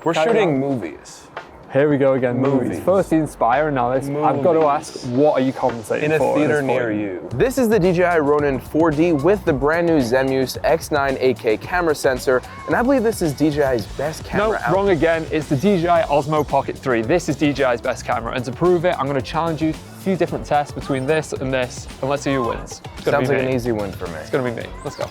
We're shooting movies. Here we go again, movies. First the Inspire, and now this. Movies. I've got to ask, what are you compensating for? In a theater near you. This is the DJI Ronin 4D with the brand new Zenmuse X9 8K camera sensor, and I believe this is DJI's best camera. No, wrong again. It's the DJI Osmo Pocket 3. This is DJI's best camera, and to prove it, I'm going to challenge you a few different tests between this, and let's see who wins. Sounds like an easy win for me. It's going to be me. Let's go.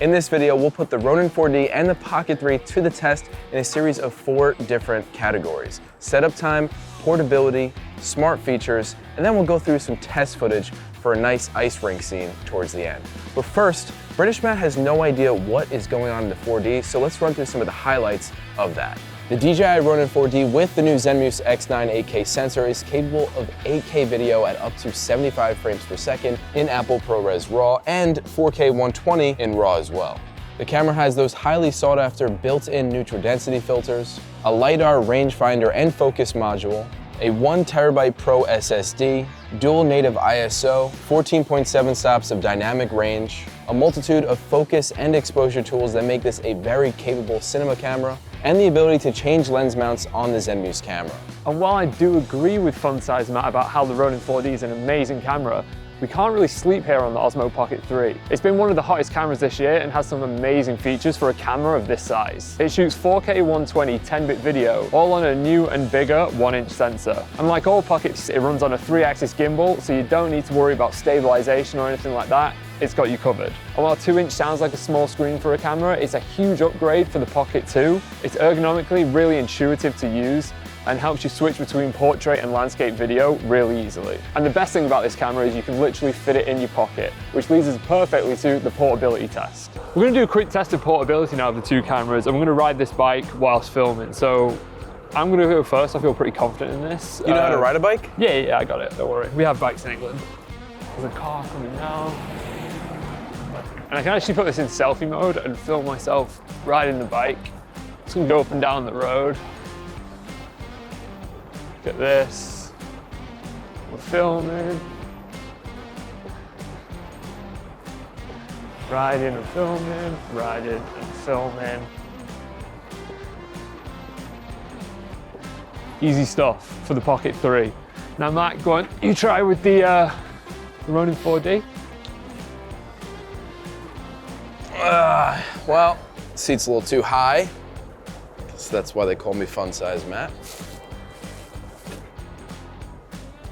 In this video, we'll put the Ronin 4D and the Pocket 3 to the test in a series of 4 different categories: setup time, portability, smart features, and then we'll go through some test footage for a nice ice rink scene towards the end. But first, British Matt has no idea what is going on in the 4D, so let's run through some of the highlights of that. The DJI Ronin 4D with the new Zenmuse X9 8K sensor is capable of 8K video at up to 75 frames per second in Apple ProRes RAW and 4K 120 in RAW as well. The camera has those highly sought after built-in neutral density filters, a LiDAR rangefinder and focus module, a 1TB Pro SSD, dual native ISO, 14.7 stops of dynamic range, a multitude of focus and exposure tools that make this a very capable cinema camera, and the ability to change lens mounts on the Zenmuse camera. And while I do agree with Fun Size Matt about how the Ronin 4D is an amazing camera, we can't really sleep here on the Osmo Pocket 3. It's been one of the hottest cameras this year and has some amazing features for a camera of this size. It shoots 4K 120 10-bit video, all on a new and bigger 1-inch sensor. And like all Pockets, it runs on a 3-axis gimbal, so you don't need to worry about stabilization or anything like that. It's got you covered. And while 2-inch sounds like a small screen for a camera, it's a huge upgrade for the Pocket 2. It's ergonomically really intuitive to use and helps you switch between portrait and landscape video really easily. And the best thing about this camera is you can literally fit it in your pocket, which leads us perfectly to the portability test. We're gonna do a quick test of portability now of the two cameras, and we're gonna ride this bike whilst filming. So I'm gonna go first. I feel pretty confident in this. You know how to ride a bike? Yeah, I got it, don't worry. We have bikes in England. There's a car coming now. And I can actually put this in selfie mode and film myself riding the bike. Just gonna go up and down the road. Look at this. We're filming. Riding and filming, riding and filming. Easy stuff for the Pocket 3. Now Matt, go on, you try with the Ronin 4D. Well, the seat's a little too high, so that's why they call me Fun Size Matt.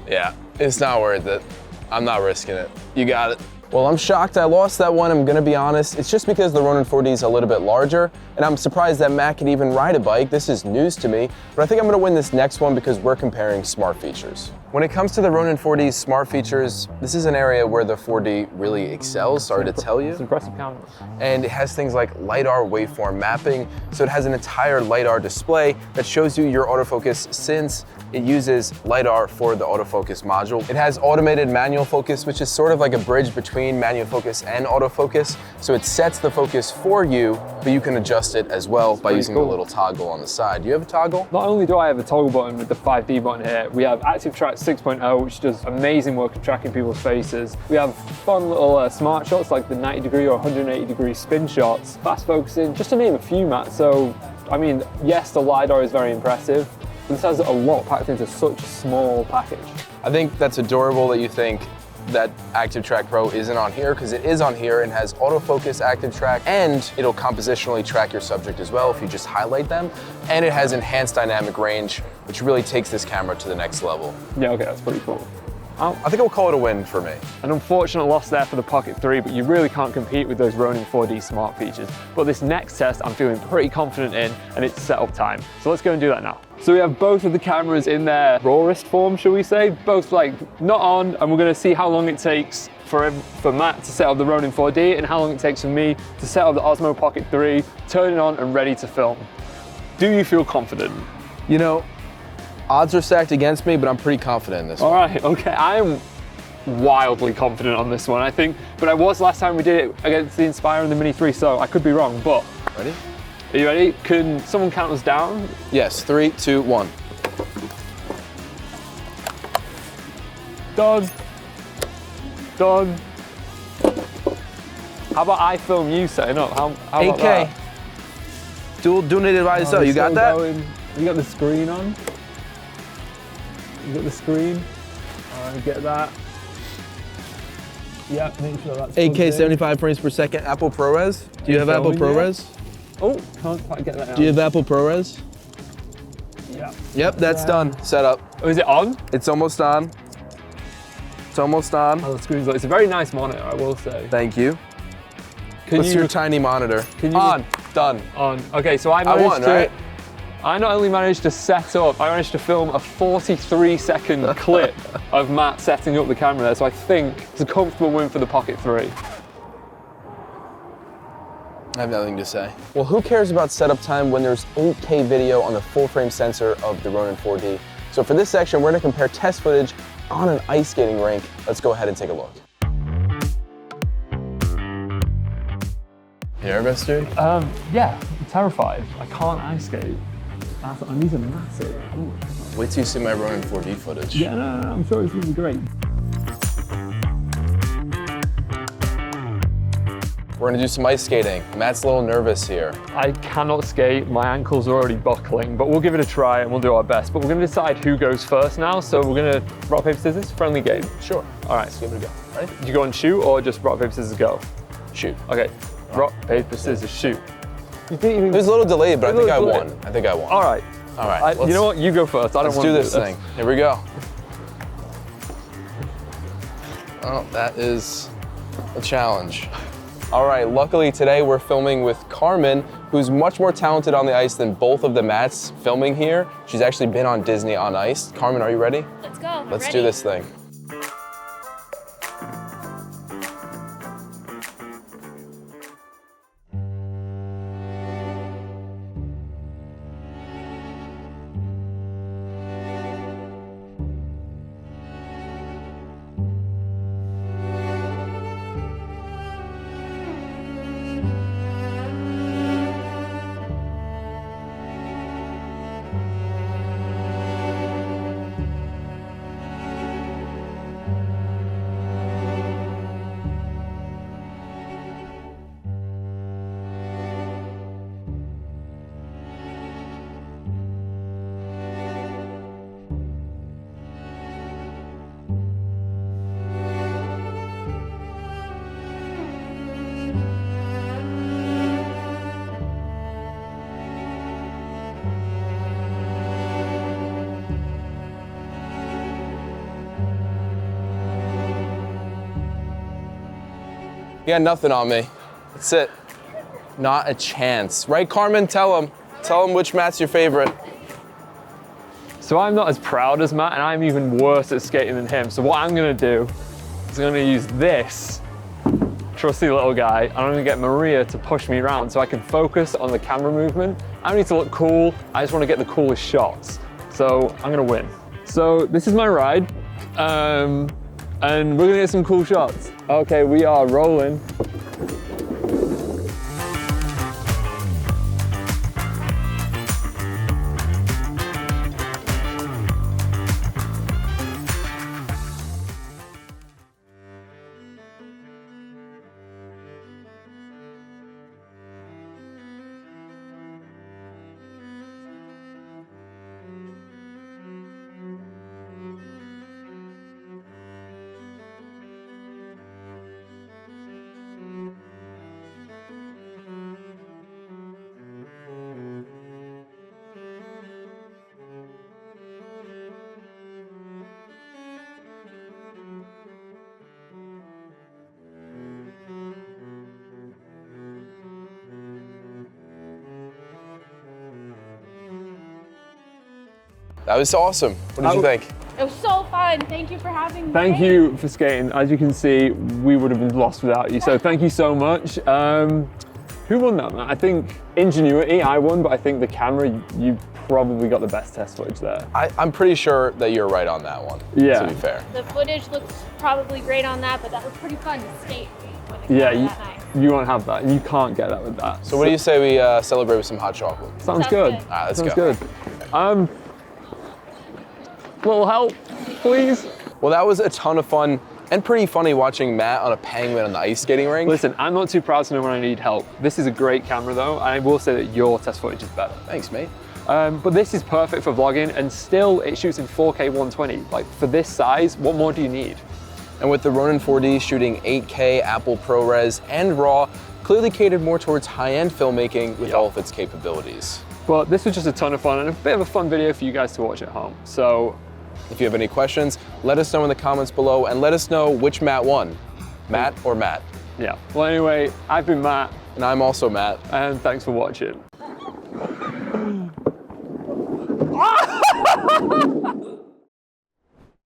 Yeah, it's not worth it. I'm not risking it. You got it. Well, I'm shocked I lost that one, I'm gonna be honest. It's just because the Ronin 4D is a little bit larger, and I'm surprised that Matt could even ride a bike. This is news to me, but I think I'm gonna win this next one because we're comparing smart features. When it comes to the Ronin 4D's smart features, this is an area where the 4D really excels, sorry to tell you. It's an impressive camera. And it has things like LiDAR waveform mapping, so it has an entire LiDAR display that shows you your autofocus since it uses LiDAR for the autofocus module. It has automated manual focus, which is sort of like a bridge between manual focus and autofocus. So it sets the focus for you, but you can adjust it as well by using the little toggle on the side. Do you have a toggle? Not only do I have a toggle button with the 5D button here, we have Active Track 6.0, which does amazing work of tracking people's faces. We have fun little smart shots like the 90 degree or 180 degree spin shots, fast focusing, just to name a few, Matt. So, I mean, yes, the LiDAR is very impressive, but this has a lot packed into such a small package. I think that's adorable that you think that Active Track Pro isn't on here, because it is on here and has autofocus Active Track, and it'll compositionally track your subject as well if you just highlight them. And it has enhanced dynamic range, which really takes this camera to the next level. Yeah, okay, that's pretty cool. I think I'll call it a win for me. An unfortunate loss there for the Pocket 3, but you really can't compete with those Ronin 4D smart features. But this next test I'm feeling pretty confident in, and it's setup time. So let's go and do that now. So we have both of the cameras in their rawest form, shall we say? Both like not on, and we're gonna see how long it takes for Matt to set up the Ronin 4D and how long it takes for me to set up the Osmo Pocket 3, turn it on and ready to film. Do you feel confident? You know, odds are stacked against me, but I'm pretty confident in this one. All right, okay, I am wildly confident on this one, I think. But I was last time we did it against the Inspire and the Mini 3, so I could be wrong, but. Ready? Are you ready? Can someone count us down? Yes, 3, 2, 1. Done. Done. How about I film you setting up? How about 8K. that? Doing it by yourself. You got that? You got the screen on? You got the screen? Get that. Yeah, make sure that's 8K, 75 frames per second. Apple ProRes. Do you have Apple ProRes? Oh, can't quite get that out. Do you have Apple ProRes? Yeah. Yep, that's done. Set up. Oh, is it on? It's almost on. It's almost on. Oh, the screen's on. It's a very nice monitor, I will say. Thank you. What's your tiny monitor? On. Done. On. Okay, so I not only managed to set up, I managed to film a 43-second clip of Matt setting up the camera there, so I think it's a comfortable win for the Pocket 3. I have nothing to say. Well, who cares about setup time when there's 8K video on the full-frame sensor of the Ronin 4D? So for this section, we're gonna compare test footage on an ice skating rink. Let's go ahead and take a look. You nervous, dude? Yeah, I'm terrified. I can't ice skate. And these are massive. Ooh. Wait till you see my Ronin 4D footage. Yeah, no, I'm sure it's gonna be great. We're gonna do some ice skating. Matt's a little nervous here. I cannot skate, my ankles are already buckling, but we'll give it a try and we'll do our best. But we're gonna decide who goes first now, so we're gonna rock, paper, scissors, friendly game. Sure. All right. Let's give it a go. Ready? Do you go and shoot or just rock, paper, scissors, go? Shoot. Okay, rock, paper, scissors, shoot. There's a little delay, but I think I won. I think I won. All right. All right. You know what? You go first. I don't want to do this thing. Here we go. Oh, that is a challenge. All right, luckily today we're filming with Carmen, who's much more talented on the ice than both of the Matts filming here. She's actually been on Disney on Ice. Carmen, are you ready? Let's go. Let's do this thing. You got nothing on me. That's it. Not a chance. Right, Carmen? Tell him. Tell him which Matt's your favorite. So I'm not as proud as Matt, and I'm even worse at skating than him. So what I'm gonna do is I'm gonna use this trusty little guy, and I'm gonna get Maria to push me around so I can focus on the camera movement. I don't need to look cool. I just wanna get the coolest shots. So I'm gonna win. So this is my ride. And we're gonna get some cool shots. Okay, we are rolling. That was awesome. What did you think? It was so fun. Thank you for having me. Thank you for skating. As you can see, we would have been lost without you. So thank you so much. Who won that, Matt? I think Ingenuity, I won, but I think the camera, you probably got the best test footage there. I'm pretty sure that you're right on that one, yeah. To be fair. The footage looks probably great on that, but that was pretty fun to skate. Yeah, you won't have that. You can't get that with that. So what do you say we celebrate with some hot chocolate? Sounds good. All right, let's Sounds go. good. Little help, please. Well, that was a ton of fun. And pretty funny watching Matt on a penguin on the ice skating rink. Listen, I'm not too proud to know when I need help. This is a great camera though, and I will say that your test footage is better. Thanks, mate. But this is perfect for vlogging, and still it shoots in 4K 120. Like, for this size, what more do you need? And with the Ronin 4D shooting 8K Apple ProRes and RAW, clearly catered more towards high-end filmmaking with all of its capabilities. But this was just a ton of fun and a bit of a fun video for you guys to watch at home. So if you have any questions, let us know in the comments below, and let us know which Matt won. Matt or Matt? Yeah. Well, anyway, I've been Matt. And I'm also Matt. And thanks for watching.